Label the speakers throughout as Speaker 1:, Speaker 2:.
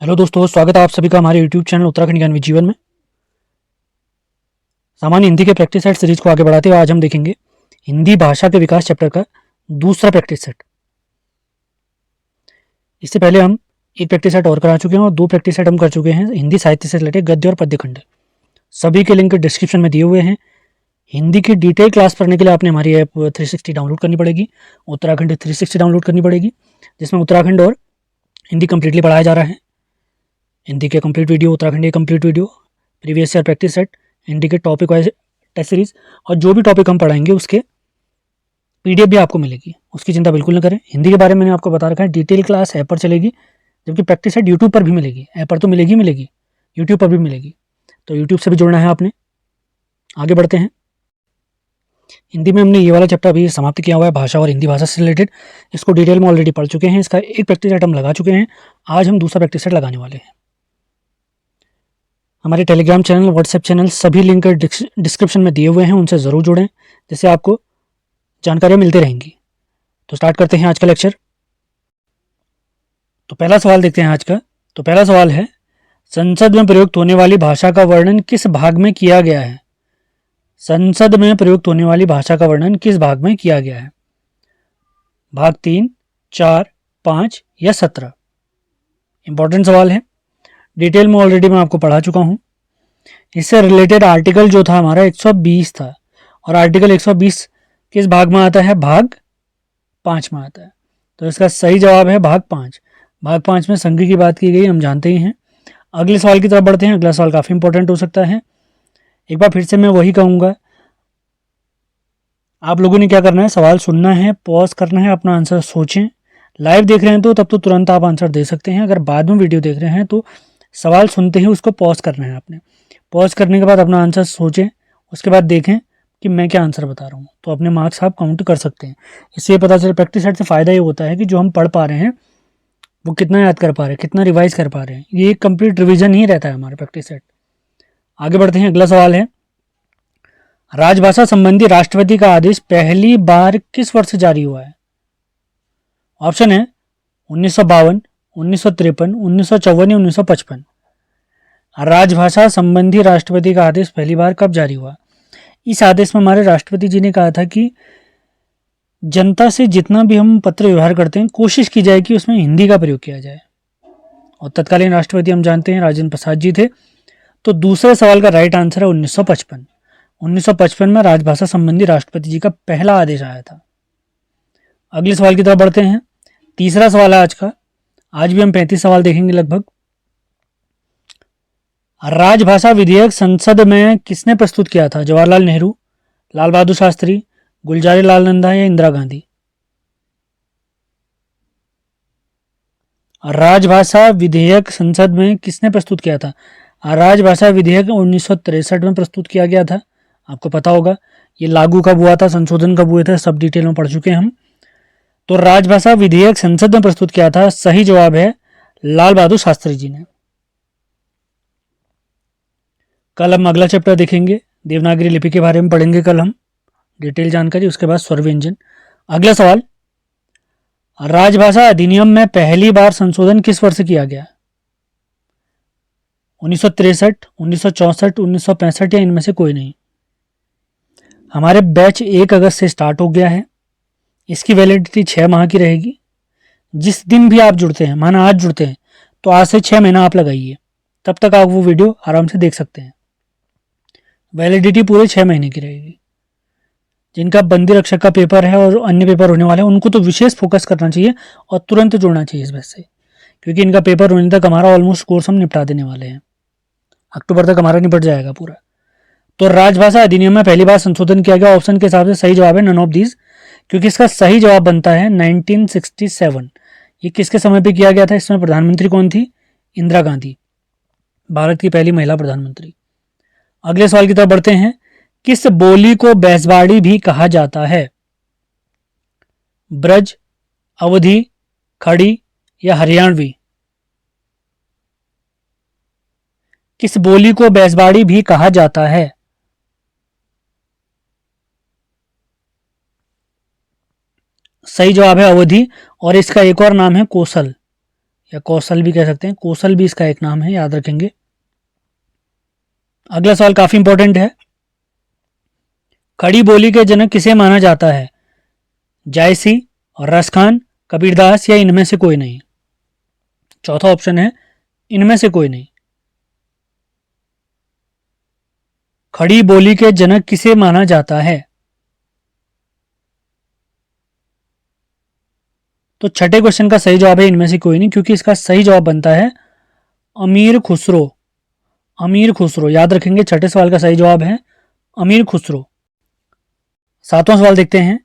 Speaker 1: Hello दोस्तों, स्वागत है आप सभी का हमारे यूट्यूब चैनल उत्तराखंड ज्ञान जीवन में। सामान्य हिंदी के प्रैक्टिस सेट सीरीज को आगे बढ़ाते हुए आज हम देखेंगे हिंदी भाषा के विकास चैप्टर का दूसरा प्रैक्टिस सेट। इससे पहले हम एक प्रैक्टिस सेट और करा चुके हैं और दो प्रैक्टिस सेट हम कर चुके हैं हिंदी साहित्य से रिलेटेड गद्य और पद्य खंड। सभी के लिंक डिस्क्रिप्शन में दिए हुए हैं। हिंदी की डिटेल क्लास पढ़ने के लिए आपने हमारी ऐप 360 डाउनलोड करनी पड़ेगी, उत्तराखंड 360 डाउनलोड करनी पड़ेगी, जिसमें उत्तराखंड और हिंदी कंप्लीटली पढ़ाया जा रहा है। हिंदी के कंप्लीट वीडियो, उत्तराखंड के complete video, previous year practice set, Hindi के टॉपिक वाइज टेस्ट सीरीज और जो भी टॉपिक हम पढ़ाएंगे उसके पीडीएफ भी आपको मिलेगी, उसकी चिंता बिल्कुल न करें। हिंदी के बारे में मैंने आपको बता रखा है, डिटेल क्लास ऐप पर चलेगी, जबकि प्रैक्टिस सेट यूट्यूब पर भी मिलेगी। ऐप पर तो मिलेगी, यूट्यूब पर भी मिलेगी, तो यूट्यूब से भी जुड़ना है आपने। आगे बढ़ते हैं। हिंदी में हमने ये वाला चैप्टर अभी समाप्त किया हुआ है, भाषा और हिंदी भाषा से रिलेटेड। इसको डिटेल में ऑलरेडी पढ़ चुके हैं, इसका एक प्रैक्टिस सेट हम लगा चुके हैं। आज हम दूसरा प्रैक्टिस सेट लगाने वाले हैं। हमारे टेलीग्राम चैनल, व्हाट्सएप चैनल सभी लिंक डिस्क्रिप्शन में दिए हुए हैं, उनसे ज़रूर जुड़ें, जिससे आपको जानकारियाँ मिलती रहेंगी। तो स्टार्ट करते हैं आज का लेक्चर। तो पहला सवाल देखते हैं आज का। तो पहला सवाल है, संसद में प्रयुक्त होने वाली भाषा का वर्णन किस भाग में किया गया है? संसद में प्रयुक्त होने वाली भाषा का वर्णन किस भाग में किया गया है? भाग 3, 4, 5 या 17? इंपॉर्टेंट सवाल है, डिटेल में ऑलरेडी मैं आपको पढ़ा चुका हूँ। इससे रिलेटेड आर्टिकल जो था हमारा 120 था, और आर्टिकल 120 किस भाग में आता है? भाग 5 में आता है। तो इसका सही जवाब है भाग 5। भाग 5 में संघ की बात की गई, हम जानते ही हैं। अगले सवाल की तरफ बढ़ते हैं। अगला सवाल काफ़ी इंपॉर्टेंट हो सकता है। एक बार फिर से मैं वही कहूँगा, आप लोगों ने क्या करना है, सवाल सुनना है, पॉज करना है, अपना आंसर सोचें। लाइव देख रहे हैं तो तब तो तुरंत आप आंसर दे सकते हैं। अगर बाद में वीडियो देख रहे हैं तो सवाल सुनते ही उसको पॉज करना है आपने। पॉज करने के बाद अपना आंसर सोचें, उसके बाद देखें कि मैं क्या आंसर बता रहा हूँ, तो अपने मार्क्स आप काउंट कर सकते हैं। इससे ये पता चले, प्रैक्टिस सेट से फ़ायदा ये होता है कि जो हम पढ़ पा रहे हैं वो कितना याद कर पा रहे हैं, कितना रिवाइज कर पा रहे हैं। ये एक कंप्लीट रिवीजन ही रहता है हमारे प्रैक्टिस सेट। आगे बढ़ते हैं। अगला सवाल है, राजभाषा संबंधी राष्ट्रपति का आदेश पहली बार किस वर्ष जारी हुआ है? ऑप्शन है 1952, 1953, 1954 या 1955। राजभाषा संबंधी राष्ट्रपति का आदेश पहली बार कब जारी हुआ? इस आदेश में हमारे राष्ट्रपति जी ने कहा था कि जनता से जितना भी हम पत्र व्यवहार करते हैं, कोशिश की जाए कि उसमें हिंदी का प्रयोग किया जाए। और तत्कालीन राष्ट्रपति हम जानते हैं राजेंद्र प्रसाद जी थे। तो दूसरे सवाल का राइट आंसर है 1955। 1955 में राजभाषा संबंधी राष्ट्रपति जी का पहला आदेश आया था। अगले सवाल की तरफ बढ़ते हैं। तीसरा सवाल है आज का। आज भी हम 35 सवाल देखेंगे लगभग। राजभाषा विधेयक संसद में किसने प्रस्तुत किया था? जवाहरलाल नेहरू, लाल बहादुर शास्त्री, गुलजारी लाल नंदा या इंदिरा गांधी? राजभाषा विधेयक संसद में किसने प्रस्तुत किया था? राजभाषा विधेयक 1963 में प्रस्तुत किया गया था, आपको पता होगा। ये लागू कब हुआ था, संशोधन कब हुए थे, सब डिटेल में पढ़ चुके हैं हम। तो राजभाषा विधेयक संसद में प्रस्तुत किया था, सही जवाब है लाल बहादुर शास्त्री जी ने। कल हम अगला चैप्टर देखेंगे, देवनागरी लिपि के बारे में पढ़ेंगे कल हम, डिटेल जानकारी। उसके बाद स्वर व्यंजन। अगला सवाल, राजभाषा अधिनियम में पहली बार संशोधन किस वर्ष किया गया? 1963, 1964, 1965 या इनमें से कोई नहीं? हमारे बैच 1 अगस्त से स्टार्ट हो गया है। इसकी वैलिडिटी 6 माह की रहेगी। जिस दिन भी आप जुड़ते हैं, माना आज जुड़ते हैं, तो आज से 6 महीना आप लगाइए, तब तक आप वो वीडियो आराम से देख सकते हैं। वैलिडिटी पूरे 6 महीने की रहेगी। जिनका बंदी रक्षक का पेपर है और अन्य पेपर होने वाले हैं, उनको तो विशेष फोकस करना चाहिए और तुरंत जुड़ना चाहिए इस बैच से, क्योंकि इनका पेपर होने तक हमारा ऑलमोस्ट कोर्स हम निपटा देने वाले हैं। अक्टूबर तक हमारा निपट जाएगा पूरा। तो राजभाषा अधिनियम में पहली बार संशोधन किया गया, ऑप्शन के हिसाब से सही जवाब है नन ऑफ दीज, क्योंकि इसका सही जवाब बनता है 1967। ये किसके समय पे किया गया था? इसमें प्रधानमंत्री कौन थी? इंदिरा गांधी, भारत की पहली महिला प्रधानमंत्री। अगले सवाल की तरफ बढ़ते हैं। किस बोली को बैसवाड़ी भी कहा जाता है? ब्रज, अवधी, खड़ी या हरियाणवी? किस बोली को बैसवाड़ी भी कहा जाता है? सही जवाब है अवधी, और इसका एक और नाम है कोसल। या कौशल भी कह सकते हैं, कौशल भी इसका एक नाम है, याद रखेंगे। अगला सवाल काफी इंपॉर्टेंट है। खड़ी बोली के जनक किसे माना जाता है? जायसी और रसखान, कबीरदास या इनमें से कोई नहीं। चौथा ऑप्शन है इनमें से कोई नहीं। खड़ी बोली के जनक किसे माना जाता है? तो छठे क्वेश्चन का सही जवाब है इनमें से कोई नहीं, क्योंकि इसका सही जवाब बनता है अमीर खुसरो। अमीर खुसरो, याद रखेंगे, छठे सवाल का सही जवाब है अमीर खुसरो। सातवां सवाल देखते हैं।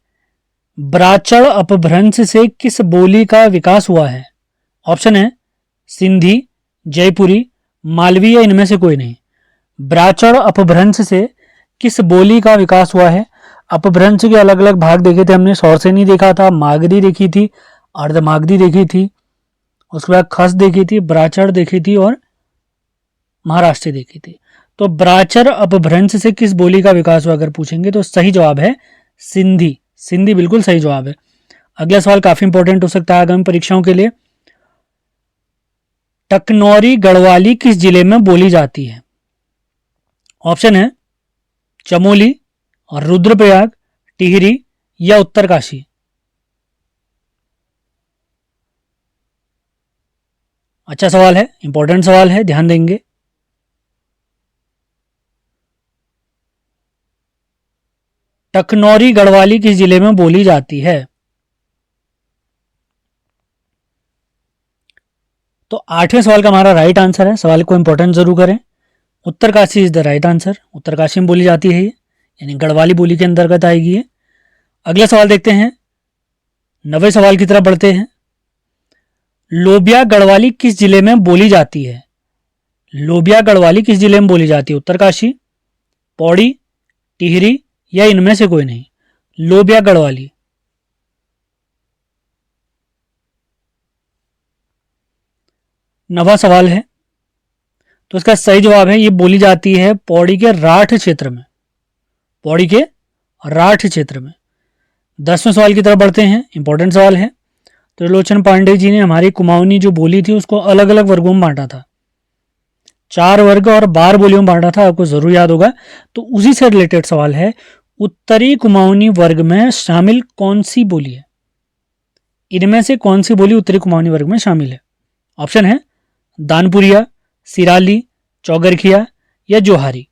Speaker 1: ब्राचड़ अपभ्रंश से किस बोली का विकास हुआ है? ऑप्शन है सिंधी, जयपुरी, मालवी या इनमें से कोई नहीं। ब्राचड़ अपभ्रंश से किस बोली का विकास हुआ है? अपभ्रंश के अलग अलग भाग देखे थे हमने। सौरसेनी देखा था, मागधी देखी थी, अर्धमागधी देखी थी, उसके बाद खस देखी थी, ब्राचड़ देखी थी और महाराष्ट्र देखी थी। तो ब्राचर अपभ्रंश से किस बोली का विकास हुआ अगर पूछेंगे तो सही जवाब है सिंधी। सिंधी बिल्कुल सही जवाब है। अगला सवाल काफी इंपॉर्टेंट हो सकता है आगामी परीक्षाओं के लिए। टकनौरी गढ़वाली किस जिले में बोली जाती है? ऑप्शन है चमोली और रुद्रप्रयाग, टिहरी या उत्तरकाशी। अच्छा सवाल है, इंपॉर्टेंट सवाल है, ध्यान देंगे। टकनौरी गढ़वाली किस जिले में बोली जाती है? तो आठवें सवाल का हमारा राइट आंसर है। सवाल को इंपॉर्टेंट जरूर करें। Uttarkashi is the right answer. Uttarkashi में बोली जाती है ये, यानी गढ़वाली बोली के अंतर्गत आएगी ये। अगला सवाल देखते हैं, 9वें सवाल की तरफ बढ़ते हैं। लोबिया गढ़वाली किस जिले में बोली जाती है? लोबिया गढ़वाली किस जिले में बोली जाती है? उत्तरकाशी, पौड़ी, टिहरी या इनमें से कोई नहीं। लोबिया गढ़वाली। नवा सवाल है, तो इसका सही जवाब है ये बोली जाती है पौड़ी के राठ क्षेत्र में। पौड़ी के राठ क्षेत्र में। 10वें सवाल की तरफ बढ़ते हैं, इंपॉर्टेंट सवाल है। त्रिलोचन पांडे जी ने हमारी कुमाऊनी जो बोली थी उसको अलग अलग वर्गों में बांटा था। 4 वर्ग और 12 बोलियों में बांटा था, आपको जरूर याद होगा। तो उसी से रिलेटेड सवाल है, उत्तरी कुमाऊनी वर्ग में शामिल कौन सी बोली है? इनमें से कौन सी बोली उत्तरी कुमाऊनी वर्ग में शामिल है? ऑप्शन है दानपुरिया, सिराली, चौगरखिया या जोहारी।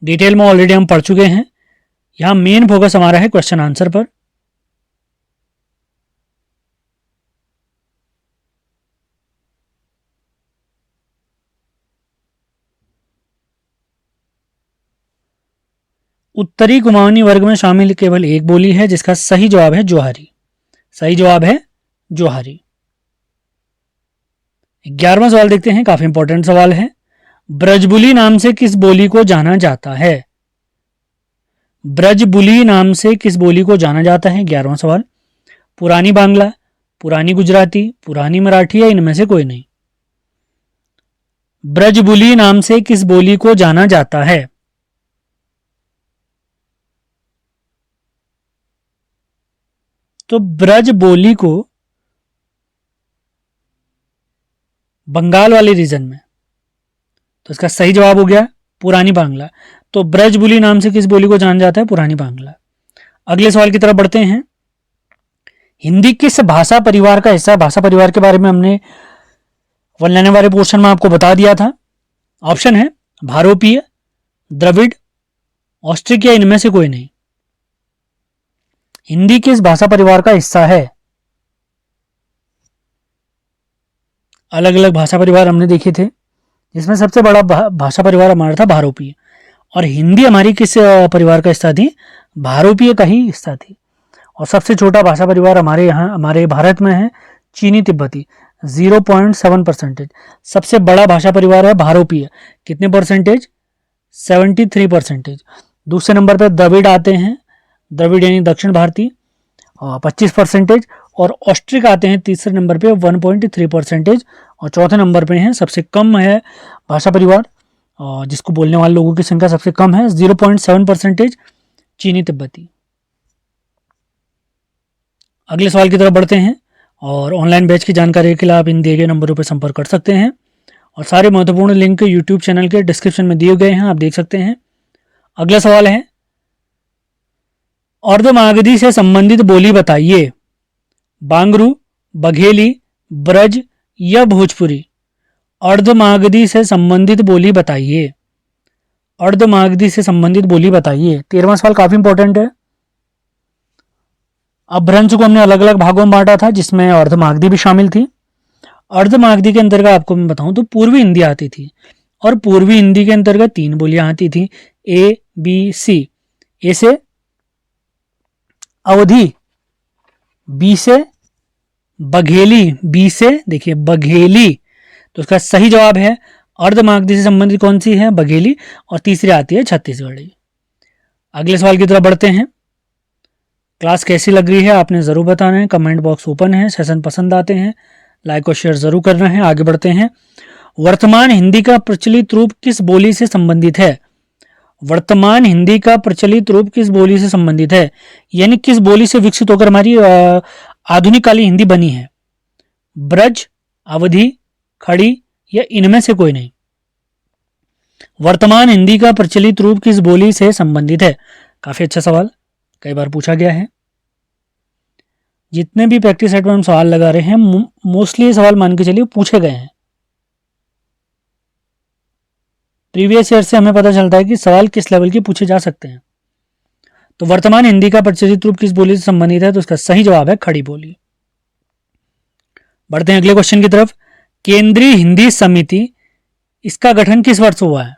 Speaker 1: डिटेल में ऑलरेडी हम पढ़ चुके हैं। यहां मेन फोकस हमारा है क्वेश्चन आंसर पर। उत्तरी कुमाऊनी वर्ग में शामिल केवल एक बोली है जिसका सही जवाब है जोहारी। सही जवाब है जोहारी। 11वां सवाल देखते हैं, काफी इंपॉर्टेंट सवाल है। ब्रजबुली नाम से किस बोली को जाना जाता है? ब्रजबुली नाम से किस बोली को जाना जाता है? 11वां सवाल। पुरानी बांग्ला, पुरानी गुजराती, पुरानी मराठी या इनमें से कोई नहीं। ब्रजबुली नाम से किस बोली को जाना जाता है? तो ब्रज बोली को बंगाल वाले रीजन में, तो इसका सही जवाब हो गया पुरानी बांग्ला। तो ब्रजबुली नाम से किस बोली को जाना जाता है? पुरानी बांग्ला। अगले सवाल की तरफ बढ़ते हैं। हिंदी किस भाषा परिवार का हिस्सा? भाषा परिवार के बारे में हमने 1 लाइन वाले पोर्शन में आपको बता दिया था। ऑप्शन है भारोपीय, द्रविड़, ऑस्ट्रिक या इनमें से कोई नहीं। हिंदी किस भाषा परिवार का हिस्सा है? अलग अलग भाषा परिवार हमने देखे थे, जिसमें सबसे बड़ा भाषा परिवार हमारा था भारोपीय। और हिंदी हमारी किस परिवार का हिस्सा थी? भारोपीय का ही हिस्सा थी। और सबसे छोटा भाषा परिवार हमारे यहाँ, हमारे भारत में है चीनी तिब्बती, 0.7%। सबसे बड़ा भाषा परिवार है भारोपीय, कितने परसेंटेज? 73%। दूसरे नंबर पर द्रविड़ आते हैं, द्रविड़ यानी दक्षिण भारतीय, 25%। और ऑस्ट्रिक आते हैं तीसरे नंबर पे, 1.3%। और चौथे नंबर पे हैं, सबसे कम है भाषा परिवार जिसको बोलने वाले लोगों की संख्या सबसे कम है, 0.7%, चीनी तिब्बती। अगले सवाल की तरफ बढ़ते हैं और ऑनलाइन बैच की जानकारी के लिए आप इन दिए गए नंबरों पर संपर्क कर सकते हैं और सारे महत्वपूर्ण लिंक यूट्यूब चैनल के डिस्क्रिप्शन में दिए गए हैं, आप देख सकते हैं। अगला सवाल है, अर्धमागधी से संबंधित बोली बताइए। बांगरू, बघेली, ब्रज या भोजपुरी। अर्धमागधी से संबंधित बोली बताइए। अर्धमागधी से संबंधित बोली बताइए। 13वां सवाल काफी इंपॉर्टेंट है। अपभ्रंश को हमने अलग अलग भागों में बांटा था जिसमें अर्धमागधी भी शामिल थी। अर्धमागधी के अंतर्गत आपको मैं बताऊं तो पूर्वी हिंदी आती थी और पूर्वी हिंदी के अंतर्गत 3 बोलियां आती थी, ए बी सी। ए से अवधी, बी से बघेली, बी से देखिए बघेली, तो इसका सही जवाब है अर्धमागधी से संबंधित कौन सी है, बघेली। और तीसरी आती है छत्तीसगढ़ी। अगले सवाल की तरफ बढ़ते हैं। क्लास कैसी लग रही है आपने ज़रूर बताना है, कमेंट बॉक्स ओपन है। सेशन पसंद आते हैं लाइक और शेयर ज़रूर करना है। आगे बढ़ते हैं। वर्तमान हिंदी का प्रचलित रूप किस बोली से संबंधित है। वर्तमान हिंदी का प्रचलित रूप किस बोली से संबंधित है, यानी किस बोली से विकसित होकर हमारी आधुनिक काली हिंदी बनी है। ब्रज, अवधी, खड़ी या इनमें से कोई नहीं। वर्तमान हिंदी का प्रचलित रूप किस बोली से संबंधित है। काफी अच्छा सवाल, कई बार पूछा गया है। जितने भी प्रैक्टिस सेट में हम सवाल लगा रहे हैं मोस्टली ये सवाल मान के चलिए पूछे गए हैं। प्रीवियस ईयर से हमें पता चलता है कि सवाल किस लेवल के पूछे जा सकते हैं। तो वर्तमान हिंदी का प्रचलित रूप किस बोली से संबंधित है, तो इसका सही जवाब है खड़ी बोली। बढ़ते हैं अगले क्वेश्चन की तरफ। केंद्रीय हिंदी समिति, इसका गठन किस वर्ष हुआ है।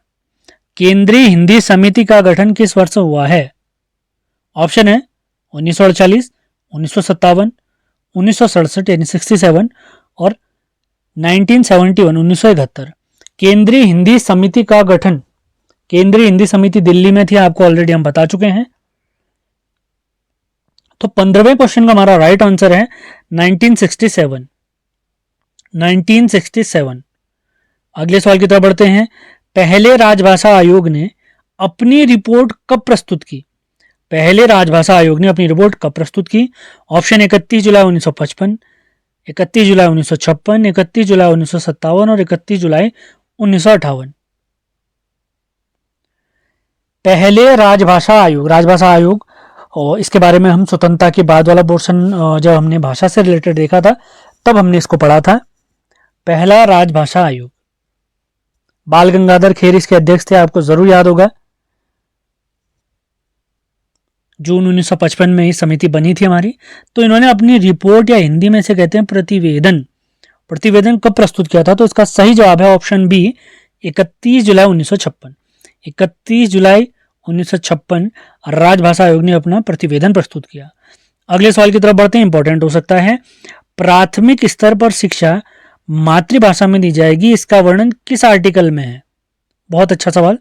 Speaker 1: केंद्रीय हिंदी समिति का गठन किस वर्ष हुआ है। ऑप्शन है 1948, 1957, 1967 यानी 67 और 1971 1971। केंद्रीय हिंदी समिति का गठन, केंद्रीय हिंदी समिति दिल्ली में थी, आपको ऑलरेडी हम बता चुके हैं। तो 15वें क्वेश्चन का हमारा राइट आंसर है 1967। 1967। अगले सवाल की तरफ बढ़ते हैं। पहले राजभाषा आयोग ने अपनी रिपोर्ट कब प्रस्तुत की। पहले राजभाषा आयोग ने अपनी रिपोर्ट कब प्रस्तुत की। ऑप्शन 31 जुलाई 1955, 31 जुलाई 1956, 31 जुलाई 1957 और 31 जुलाई 1958। पहले राजभाषा आयोग, राजभाषा आयोग, और इसके बारे में हम स्वतंत्रता के बाद वाला पोर्शन जब हमने भाषा से रिलेटेड देखा था तब हमने इसको पढ़ा था। पहला राजभाषा आयोग, बाल गंगाधर खेर इसके अध्यक्ष थे, आपको जरूर याद होगा। जून 1955 में ये समिति बनी थी हमारी। तो इन्होंने अपनी रिपोर्ट या हिंदी में से कहते हैं प्रतिवेदन, प्रतिवेदन कब प्रस्तुत किया था, तो इसका सही जवाब है ऑप्शन बी 31 जुलाई 1956। 31 जुलाई 1956 राजभाषा आयोग ने अपना प्रतिवेदन प्रस्तुत किया। अगले सवाल की तरफ बढ़ते हैं, इंपॉर्टेंट हो सकता है। प्राथमिक स्तर पर शिक्षा मातृभाषा में दी जाएगी, इसका वर्णन किस आर्टिकल में है। बहुत अच्छा सवाल।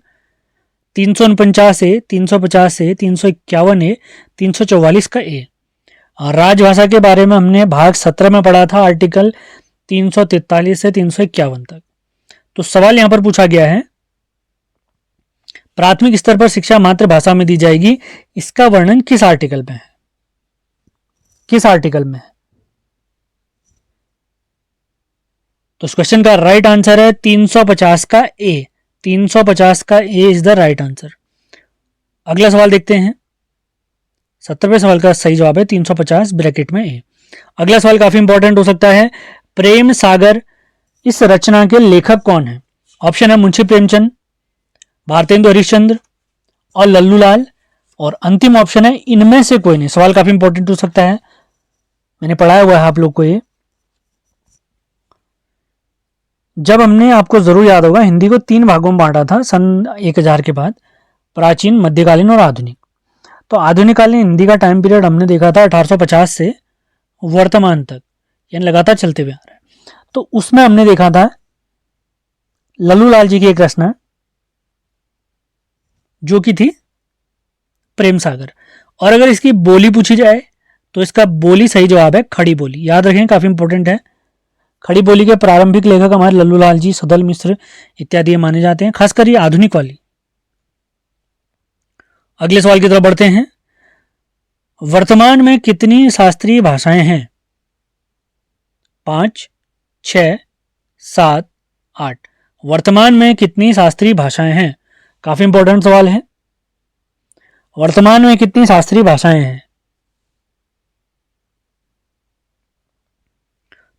Speaker 1: 349 ए, 350 ए, 351 ए, 344 का ए। राजभाषा के बारे में हमने भाग 17 में पढ़ा था, आर्टिकल 343 से 351 तक। तो सवाल यहां पर पूछा गया है, प्राथमिक स्तर पर शिक्षा मातृभाषा में दी जाएगी, इसका वर्णन किस आर्टिकल में है, किस आर्टिकल में है। तो इस क्वेश्चन का राइट आंसर है 350 का ए। 350 का ए इज द राइट आंसर। अगला सवाल देखते हैं। 70वें सवाल का सही जवाब है 350 ब्रैकेट में ए। अगला सवाल काफी इंपॉर्टेंट हो सकता है। प्रेम सागर इस रचना के लेखक कौन है। ऑप्शन है मुंशी प्रेमचंद, भारतेंदु हरिश्चंद्र और लल्लू लाल, और अंतिम ऑप्शन है इनमें से कोई नहीं। सवाल काफी इंपॉर्टेंट हो सकता है, मैंने पढ़ाया हुआ है आप लोग को ये। जब हमने, आपको जरूर याद होगा, हिंदी को 3 भागों में बांटा था सन 1000 के बाद, प्राचीन, मध्यकालीन और आधुनिक। तो आधुनिक कालीन हिंदी का टाइम पीरियड हमने देखा था 1850 से वर्तमान तक, यानी लगातार चलते हुए आ रहा है। तो उसमें हमने देखा था लल्लू लाल जी की एक रचना जो कि थी प्रेम सागर। और अगर इसकी बोली पूछी जाए तो इसका बोली सही जवाब है खड़ी बोली। याद रखें, काफी इंपॉर्टेंट है। खड़ी बोली के प्रारंभिक लेखक हमारे लल्लू लाल जी, सदल मिश्र इत्यादि माने जाते हैं, खासकर ये आधुनिक वाली। अगले सवाल की तरफ बढ़ते हैं। वर्तमान में कितनी शास्त्रीय भाषाएं हैं। 5, 6, 7, 8। वर्तमान में कितनी शास्त्रीय भाषाएं हैं? काफी इंपॉर्टेंट सवाल है। वर्तमान में कितनी शास्त्रीय भाषाएं हैं?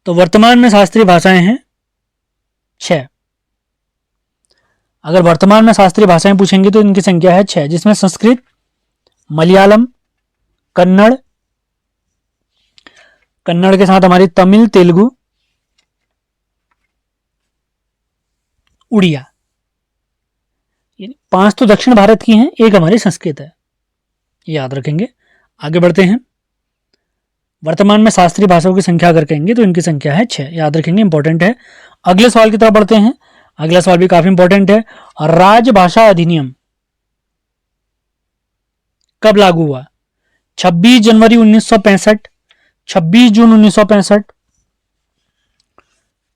Speaker 1: तो वर्तमान में शास्त्रीय भाषाएं हैं 6। अगर वर्तमान में शास्त्रीय भाषाएं पूछेंगे तो इनकी संख्या है 6, जिसमें संस्कृत, मलयालम, कन्नड़, कन्नड़ के साथ हमारी तमिल, तेलुगु, उड़िया। 5 तो दक्षिण भारत की हैं, एक हमारी संस्कृत है, याद रखेंगे। आगे बढ़ते हैं। वर्तमान में शास्त्रीय भाषाओं की संख्या अगर कहेंगे तो इनकी संख्या है 6, याद रखेंगे, इंपॉर्टेंट है। अगले सवाल की तरफ बढ़ते हैं। अगला सवाल भी काफी इंपॉर्टेंट है। राजभाषा अधिनियम कब लागू हुआ? 26 जनवरी 1965, 26 जून 1965,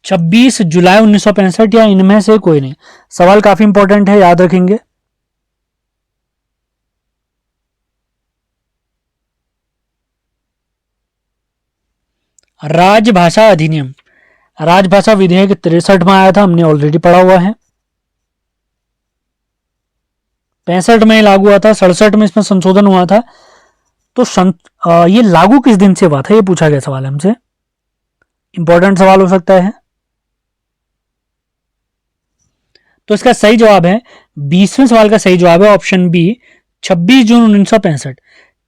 Speaker 1: 26 जुलाई 1965 या इनमें से कोई नहीं। सवाल काफी इंपॉर्टेंट है, याद रखेंगे। राजभाषा अधिनियम, राजभाषा विधेयक 63 में आया था, हमने ऑलरेडी पढ़ा हुआ है। 65 में लागू हुआ था, 67 में इसमें संशोधन हुआ था। तो ये लागू किस दिन से हुआ था, ये पूछा गया सवाल हमसे। इंपॉर्टेंट सवाल हो सकता है। तो इसका सही जवाब है, 20वें सवाल का सही जवाब है ऑप्शन बी, 26 जून 1965।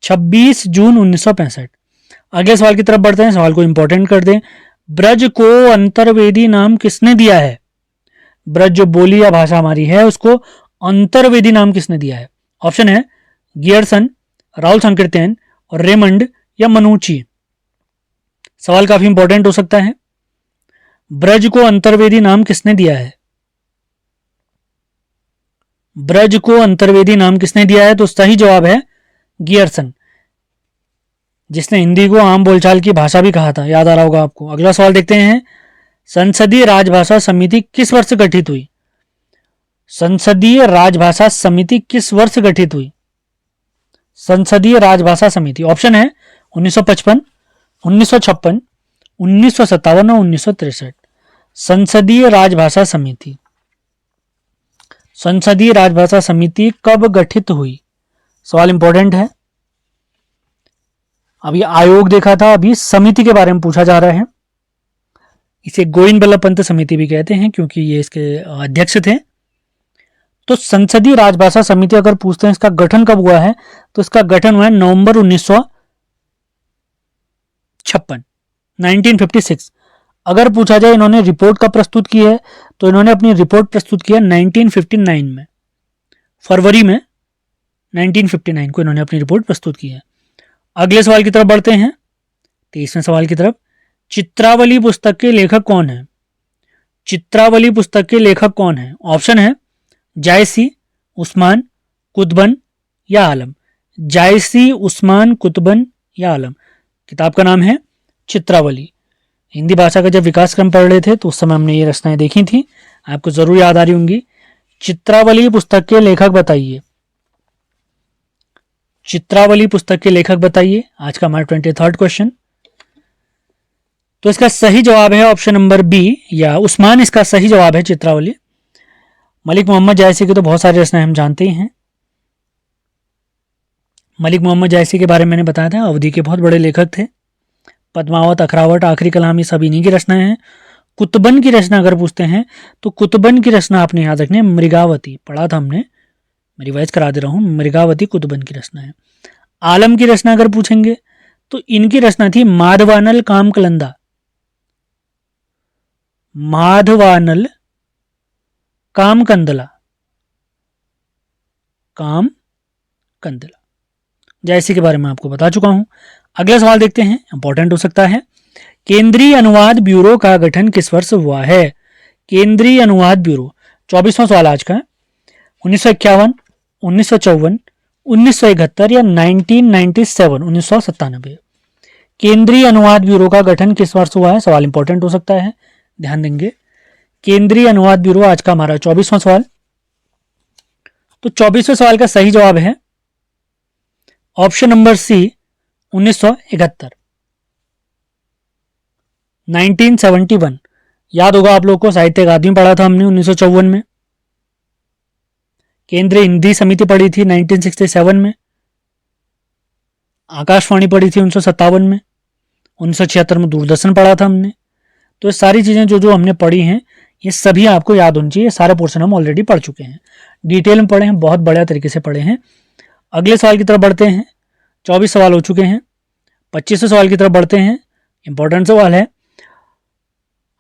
Speaker 1: 26 जून 1965। अगले सवाल की तरफ बढ़ते हैं, सवाल को इंपॉर्टेंट कर दें। ब्रज को अंतर्वेदी नाम किसने दिया है? ब्रज जो बोली या भाषा हमारी है उसको अंतर्वेदी नाम किसने दिया है? ऑप्शन है गियर्सन, राहुल संकीर्तन और रेमंड या मनुची। सवाल काफी इंपॉर्टेंट हो सकता है। ब्रज को अंतर्वेदी नाम किसने दिया है? ब्रज को अंतर्वेदी नाम किसने दिया है? तो सही जवाब है गियर्सन, जिसने हिंदी को आम बोलचाल की भाषा भी कहा था, याद आ रहा होगा आपको। अगला सवाल देखते हैं। संसदीय राजभाषा समिति किस वर्ष गठित हुई? संसदीय राजभाषा समिति किस वर्ष गठित हुई? संसदीय राजभाषा समिति, ऑप्शन है 1955, 1956, 1957 और 1963। संसदीय राजभाषा समिति, संसदीय राजभाषा समिति कब गठित हुई? सवाल इंपॉर्टेंट है। अभी आयोग देखा था, अभी समिति के बारे में पूछा जा रहा है। इसे गोविंद बल्लभ पंत समिति भी कहते हैं क्योंकि ये इसके अध्यक्ष थे। तो संसदीय राजभाषा समिति अगर पूछते हैं इसका गठन कब हुआ है, तो इसका गठन हुआ है नवंबर 1956, 1956। अगर पूछा जाए इन्होंने रिपोर्ट कब प्रस्तुत की है, तो इन्होंने अपनी रिपोर्ट प्रस्तुत की है 1959 में, फरवरी में 1959 को इन्होंने अपनी रिपोर्ट प्रस्तुत की है। अगले सवाल की तरफ बढ़ते हैं, 23वें सवाल की तरफ। चित्रावली पुस्तक के लेखक कौन है? चित्रावली पुस्तक के लेखक कौन है? ऑप्शन है जायसी, उस्मान, कुतुबन या आलम। जायसी, उस्मान, कुतुबन या आलम। किताब का नाम है चित्रावली। हिंदी भाषा का जब विकास क्रम पढ़ रहे थे तो उस समय हमने ये रचनाएं देखी थी, आपको जरूर याद आ रही होंगी। चित्रावली पुस्तक के लेखक बताइए। चित्रावली पुस्तक के लेखक बताइए, आज का हमारा 23rd क्वेश्चन। तो इसका सही जवाब है ऑप्शन नंबर बी, या उस्मान इसका सही जवाब है। चित्रावली। मलिक मोहम्मद जायसी की तो बहुत सारी रचनाएं हम जानते ही हैं। मलिक मोहम्मद जायसी के बारे में मैंने बताया था, अवधी के बहुत बड़े लेखक थे। पद्मावत, अखरावट, आखिरी कलाम, ये सब इन्हीं की रचनाएं हैं। कुतुबन की रचना अगर पूछते हैं तो कुतुबन की रचना आपने याद रखनी है मृगावती, पढ़ा था हमने, मैं रिवाइज करा दे रहा हूँ। मृगावती कुतुबन की रचना है। आलम की रचना अगर पूछेंगे तो इनकी रचना थी माधवानल काम कलंदा। माधवानल काम कंदला, काम कंदला। जायसी के बारे में आपको बता चुका हूं। अगला सवाल देखते हैं, इंपॉर्टेंट हो सकता है। केंद्रीय अनुवाद ब्यूरो का गठन किस वर्ष हुआ है? केंद्रीय अनुवाद ब्यूरो, 24वां सवाल आज का है। 1951, 1954, 1971 या 1997, 1997। केंद्रीय अनुवाद ब्यूरो का गठन किस वर्ष हुआ है? सवाल इंपॉर्टेंट हो सकता है, ध्यान देंगे। केंद्रीय अनुवाद ब्यूरो, आज का हमारा 24वां सवाल। तो 24वें सवाल का सही जवाब है ऑप्शन नंबर सी, 1971। 1971, याद होगा आप लोग को, साहित्य अकादमी पढ़ा था हमने 1954 में। केंद्रीय हिंदी समिति पढ़ी थी 1967 में। आकाशवाणी पढ़ी थी 1957 में। 1976 में दूरदर्शन पढ़ा था हमने। तो ये सारी चीज़ें जो जो हमने पढ़ी हैं ये सभी आपको याद होनी चाहिए। सारे पोर्शन हम ऑलरेडी पढ़ चुके हैं, डिटेल में पढ़े हैं, बहुत बढ़िया तरीके से पढ़े हैं। अगले सवाल की तरफ बढ़ते हैं। 24 सवाल हो चुके हैं। 25वें सवाल की तरफ बढ़ते हैं। इंपॉर्टेंट सवाल है,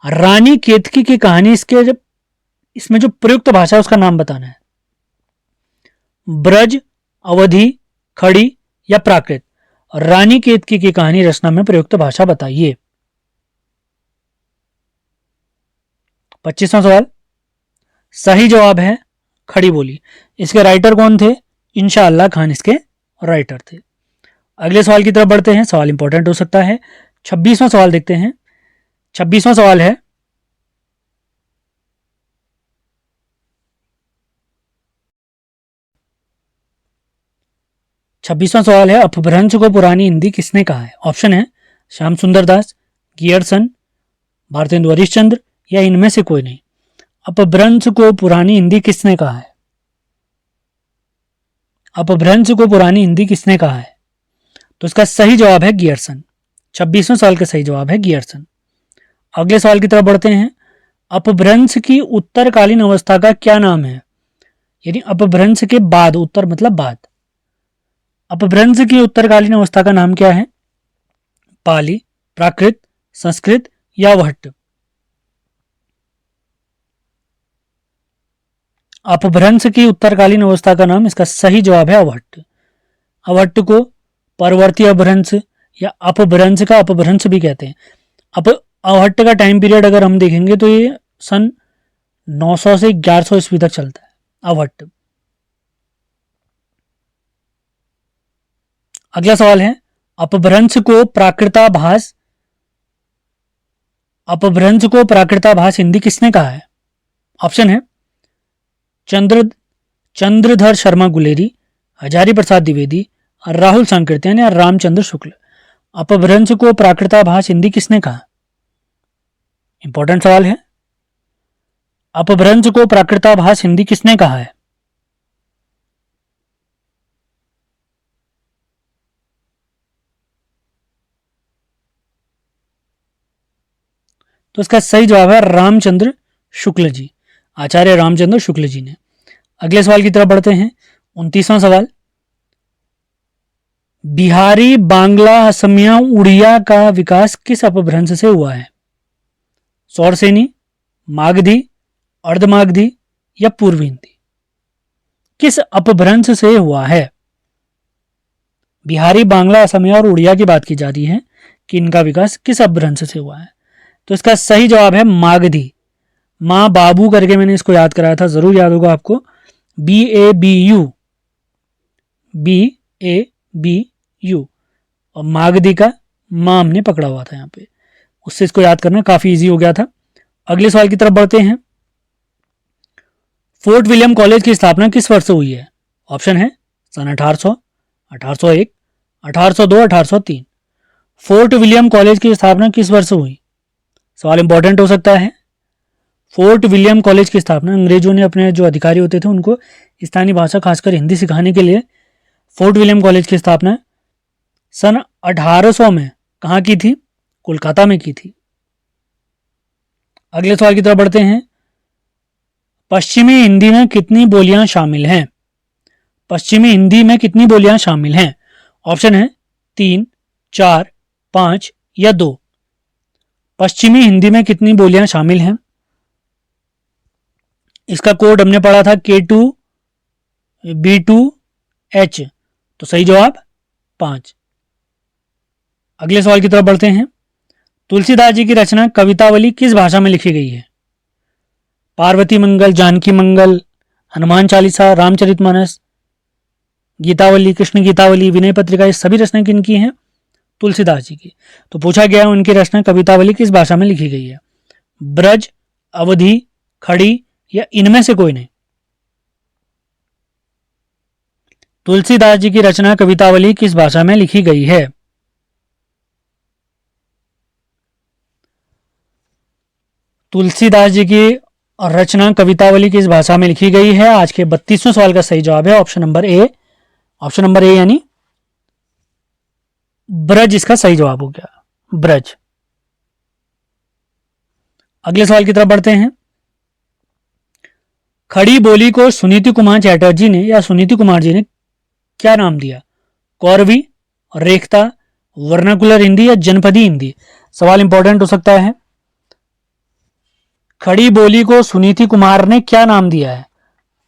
Speaker 1: रानी केतकी की कहानी इसमें जो प्रयुक्त भाषा है उसका नाम बताना है। ब्रज, अवधि, खड़ी या प्राकृत। रानी केतकी की कहानी रचना में प्रयुक्त भाषा बताइए। 25वां सवाल, सही जवाब है खड़ी बोली। इसके राइटर कौन थे? इंशाअल्लाह खान इसके राइटर थे। अगले सवाल की तरफ बढ़ते हैं। सवाल इंपॉर्टेंट हो सकता है। 26वां सवाल देखते हैं। 26वां सवाल है, अपभ्रंश को पुरानी हिंदी किसने कहा है? ऑप्शन है श्याम सुंदर दास, गियरसन, भारतेंदु हरिश्चंद्र या इनमें से कोई नहीं। अपभ्रंश को पुरानी हिंदी किसने कहा है? अपभ्रंश को पुरानी हिंदी किसने कहा है? तो इसका सही जवाब है गियरसन। 26वें सवाल का सही जवाब है गियरसन। अगले सवाल की तरफ बढ़ते हैं। अपभ्रंश की उत्तरकालीन अवस्था का क्या नाम है? यानी अपभ्रंश के बाद, उत्तर मतलब बाद, अपभ्रंश की उत्तरकालीन अवस्था का नाम क्या है? पाली, प्राकृत, संस्कृत या अवहट्ट। अपभ्रंश की उत्तरकालीन अवस्था का नाम, इसका सही जवाब है अवहट्ट। अवहट्ट को परवर्ती अपभ्रंश या अपभ्रंश का अपभ्रंश भी कहते हैं। अवहट्ट का टाइम पीरियड अगर हम देखेंगे तो ये सन 900 से 1100 ईस्वी तक चलता है अवहट्ट। अगला सवाल है, अपभ्रंश को प्राकृताभास हिंदी किसने कहा है? ऑप्शन है चंद्रधर शर्मा गुलेरी, हजारी प्रसाद द्विवेदी, राहुल सांकृत्यायन या रामचंद्र शुक्ल। अपभ्रंश को प्राकृताभास हिंदी किसने कहा? इंपॉर्टेंट सवाल है। अपभ्रंश को प्राकृताभास हिंदी किसने कहा है? तो इसका सही जवाब है रामचंद्र शुक्ल जी, आचार्य रामचंद्र शुक्ल जी ने। अगले सवाल की तरफ बढ़ते हैं। 29वां सवाल, बिहारी, बांग्ला, असमिया, उड़िया का विकास किस अपभ्रंश से हुआ है? सौरसेनी, मागधी, अर्धमागधी या पूर्व हिंदी। किस अपभ्रंश से हुआ है? बिहारी, बांग्ला, असमिया और उड़िया की बात की जा रही है कि इनका विकास किस अपभ्रंश से हुआ है। तो इसका सही जवाब है मागधी। माँ बाबू करके मैंने इसको याद कराया था, जरूर याद होगा आपको। BABU, BABU, और मागधी का माँ हमने पकड़ा हुआ था यहाँ पे, उससे इसको याद करना काफी इजी हो गया था। अगले सवाल की तरफ बढ़ते हैं। फोर्ट विलियम कॉलेज की स्थापना किस वर्ष से हुई है? ऑप्शन है सन 1800, 1801, 1802, 1803। फोर्ट विलियम कॉलेज की स्थापना किस वर्ष से हुई? सवाल इंपॉर्टेंट हो सकता है। फोर्ट विलियम कॉलेज की स्थापना, अंग्रेजों ने अपने जो अधिकारी होते थे उनको स्थानीय भाषा खासकर हिंदी सिखाने के लिए फोर्ट विलियम कॉलेज की स्थापना सन 1800 में कहाँ की थी? कोलकाता में की थी। अगले सवाल की तरफ बढ़ते हैं। पश्चिमी हिंदी में कितनी बोलियां शामिल हैं? पश्चिमी हिंदी में कितनी बोलियां शामिल हैं? ऑप्शन है 3, 4, 5 या 2। पश्चिमी हिंदी में कितनी बोलियां शामिल हैं? इसका कोड हमने पढ़ा था K2B2H, तो सही जवाब 5। अगले सवाल की तरफ बढ़ते हैं। तुलसीदास जी की रचना कवितावली किस भाषा में लिखी गई है? पार्वती मंगल, जानकी मंगल, हनुमान चालीसा, रामचरितमानस, गीतावली, कृष्ण गीतावली, विनय पत्रिका, ये सभी रचनाएं किनकी हैं? तुलसीदास जी की। तो पूछा गया उनकी रचना कवितावली किस भाषा में लिखी गई है? ब्रज, अवधि, खड़ी या इनमें से कोई नहीं। तुलसीदास जी की रचना कवितावली किस भाषा में लिखी गई है? तुलसीदास जी की रचना कवितावली किस भाषा में लिखी गई है? आज के 32वें सवाल का सही जवाब है option number A. Option number A यानी ब्रज इसका सही जवाब हो गया, ब्रज। अगले सवाल की तरफ बढ़ते हैं। खड़ी बोली को सुनीति कुमार चैटर्जी ने या सुनीति कुमार जी ने क्या नाम दिया? कौरवी, रेखता, वर्नाकुलर हिंदी या जनपदी हिंदी? सवाल इंपॉर्टेंट हो सकता है। खड़ी बोली को सुनीति कुमार ने क्या नाम दिया है?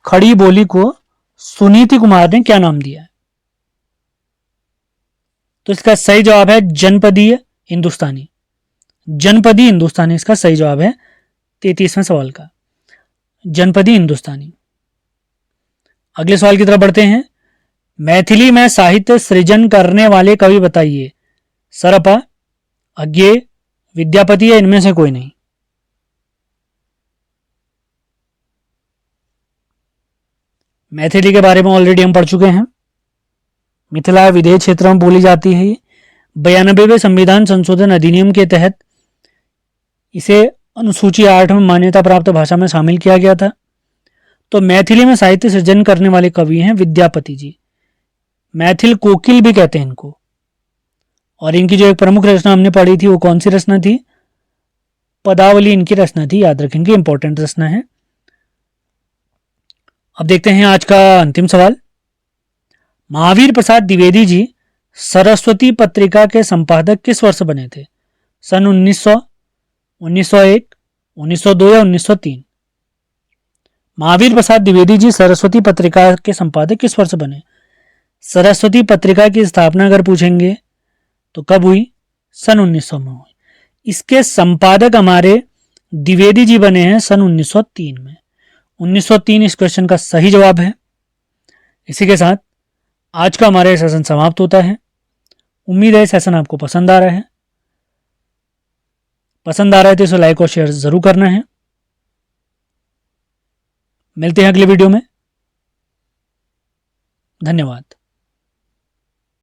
Speaker 1: खड़ी बोली को सुनीति कुमार ने क्या नाम दिया है? तो इसका सही जवाब है जनपदीय हिंदुस्तानी। जनपदी हिंदुस्तानी इसका सही जवाब है 33वें सवाल का, जनपदी हिंदुस्तानी। अगले सवाल की तरफ बढ़ते हैं। मैथिली में साहित्य सृजन करने वाले कवि बताइए। सरपा, अज्ञेय, विद्यापति या इनमें से कोई नहीं? मैथिली के बारे में ऑलरेडी हम पढ़ चुके हैं। मिथिला विदेश क्षेत्र में बोली जाती है। 92वें संविधान संशोधन अधिनियम के तहत इसे अनुसूची 8 में मान्यता प्राप्त भाषा में शामिल किया गया था। तो मैथिली में साहित्य सृजन करने वाले कवि हैं विद्यापति जी। मैथिल कोकिल भी कहते हैं इनको। और इनकी जो एक प्रमुख रचना हमने पढ़ी थी वो कौन सी रचना थी? पदावली इनकी रचना थी, याद रखेंगे, इंपॉर्टेंट रचना है। अब देखते हैं आज का अंतिम सवाल। महावीर प्रसाद द्विवेदी जी सरस्वती पत्रिका के संपादक किस वर्ष बने थे? सन 1900, 1901, 1902 या 1903? महावीर प्रसाद द्विवेदी जी सरस्वती पत्रिका के संपादक किस वर्ष बने? सरस्वती पत्रिका की स्थापना अगर पूछेंगे तो कब हुई? सन 1900 में हुई। इसके संपादक हमारे द्विवेदी जी बने हैं सन 1903 में। 1903 इस क्वेश्चन का सही जवाब है। इसी के साथ आज का हमारा सेशन समाप्त होता है। उम्मीद है सेशन आपको पसंद आ रहा है। पसंद आ रहा है तो इसे लाइक और शेयर जरूर करना है। मिलते हैं अगले वीडियो में। धन्यवाद।